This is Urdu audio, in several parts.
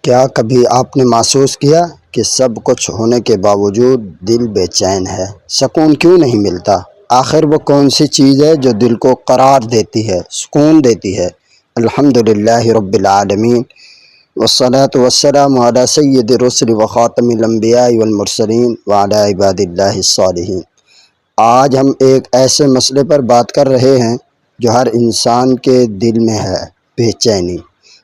کیا کبھی آپ نے محسوس کیا کہ سب کچھ ہونے کے باوجود دل بے چین ہے؟ سکون کیوں نہیں ملتا؟ آخر وہ کون سی چیز ہے جو دل کو قرار دیتی ہے، سکون دیتی ہے؟ الحمدللہ رب العالمین والصلاة والسلام علی سید الرسل وخاتم الانبیاء والمرسلین وعلی عباد اللہ الصالحین۔ آج ہم ایک ایسے مسئلے پر بات کر رہے ہیں جو ہر انسان کے دل میں ہے، بے چینی۔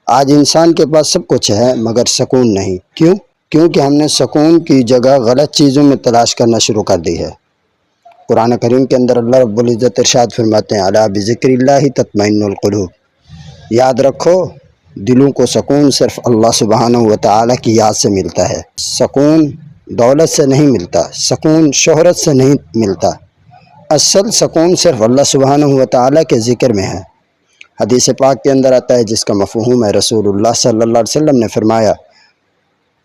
آج انسان کے پاس سب کچھ ہے مگر سکون نہیں۔ کیوں؟ کیونکہ ہم نے سکون کی جگہ غلط چیزوں میں تلاش کرنا شروع کر دی ہے۔ قرآن کریم کے اندر اللہ رب العزت ارشاد فرماتے ہیں، الا بذکر اللہ تطمئن القلوب۔ یاد رکھو، دلوں کو سکون صرف اللہ سبحانہ و تعالیٰ کی یاد سے ملتا ہے۔ سکون دولت سے نہیں ملتا، سکون شہرت سے نہیں ملتا۔ اصل سکون صرف اللہ سبحانہ و تعالیٰ کے ذکر میں ہے۔ حدیث پاک کے اندر آتا ہے جس کا مفہوم ہے، رسول اللہ صلی اللہ علیہ وسلم نے فرمایا،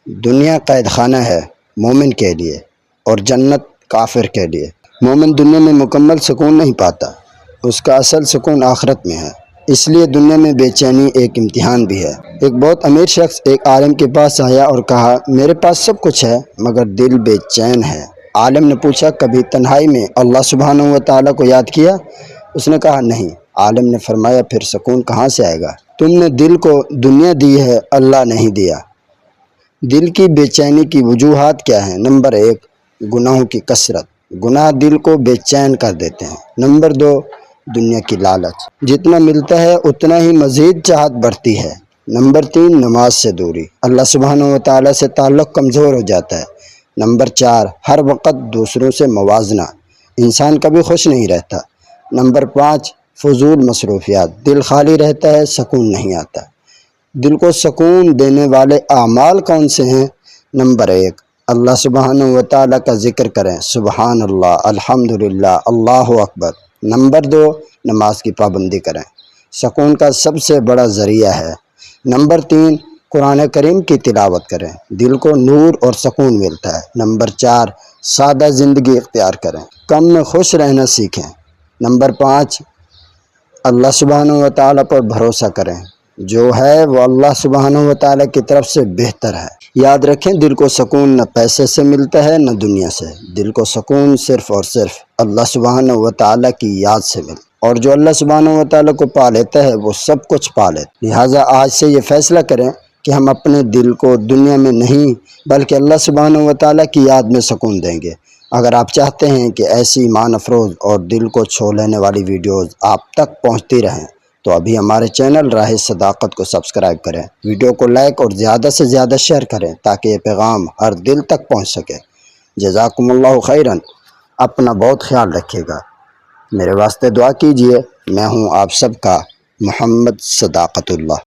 دنیا قید خانہ ہے مومن کے لیے اور جنت کافر کے لیے۔ مومن دنیا میں مکمل سکون نہیں پاتا، اس کا اصل سکون آخرت میں ہے۔ اس لیے دنیا میں بے چینی ایک امتحان بھی ہے۔ ایک بہت امیر شخص ایک عالم کے پاس آیا اور کہا، میرے پاس سب کچھ ہے مگر دل بے چین ہے۔ عالم نے پوچھا، کبھی تنہائی میں اللہ سبحانہ و تعالیٰ کو یاد کیا؟ اس نے کہا، نہیں۔ عالم نے فرمایا، پھر سکون کہاں سے آئے گا؟ تم نے دل کو دنیا دی ہے، اللہ نہیں دیا۔ دل کی بے چینی کی وجوہات کیا ہیں؟ نمبر 1، گناہوں کی کثرت۔ گناہ دل کو بے چین کر دیتے ہیں۔ نمبر 2، دنیا کی لالچ۔ جتنا ملتا ہے اتنا ہی مزید چاہت بڑھتی ہے۔ نمبر 3، نماز سے دوری۔ اللہ سبحانہ و تعالیٰ سے تعلق کمزور ہو جاتا ہے۔ نمبر 4، ہر وقت دوسروں سے موازنہ۔ انسان کبھی خوش نہیں رہتا۔ نمبر 5، فضول مصروفیات۔ دل خالی رہتا ہے، سکون نہیں آتا۔ دل کو سکون دینے والے اعمال کون سے ہیں؟ نمبر 1، اللہ سبحانہ و تعالیٰ کا ذکر کریں، سبحان اللہ، الحمدللہ، اللہ اکبر۔ نمبر 2، نماز کی پابندی کریں، سکون کا سب سے بڑا ذریعہ ہے۔ نمبر 3، قرآن کریم کی تلاوت کریں، دل کو نور اور سکون ملتا ہے۔ نمبر 4، سادہ زندگی اختیار کریں، کم میں خوش رہنا سیکھیں۔ نمبر 5، اللہ سبحانہ و تعالیٰ پر بھروسہ کریں، جو ہے وہ اللہ سبحانہ و تعالیٰ کی طرف سے بہتر ہے۔ یاد رکھیں، دل کو سکون نہ پیسے سے ملتا ہے نہ دنیا سے، دل کو سکون صرف اور صرف اللہ سبحانہ و تعالیٰ کی یاد سے ملتا ہے، اور جو اللہ سبحانہ و تعالیٰ کو پا لیتا ہے وہ سب کچھ پا لیتا ہے۔ لہٰذا آج سے یہ فیصلہ کریں کہ ہم اپنے دل کو دنیا میں نہیں بلکہ اللہ سبحانہ و تعالیٰ کی یاد میں سکون دیں گے۔ اگر آپ چاہتے ہیں کہ ایسی ایمان افروز اور دل کو چھو لینے والی ویڈیوز آپ تک پہنچتی رہیں تو ابھی ہمارے چینل راہ صداقت کو سبسکرائب کریں، ویڈیو کو لائک اور زیادہ سے زیادہ شیئر کریں تاکہ یہ پیغام ہر دل تک پہنچ سکے۔ جزاکم اللہ خیراً۔ اپنا بہت خیال رکھیے گا، میرے واسطے دعا کیجیے۔ میں ہوں آپ سب کا محمد صداقت اللہ۔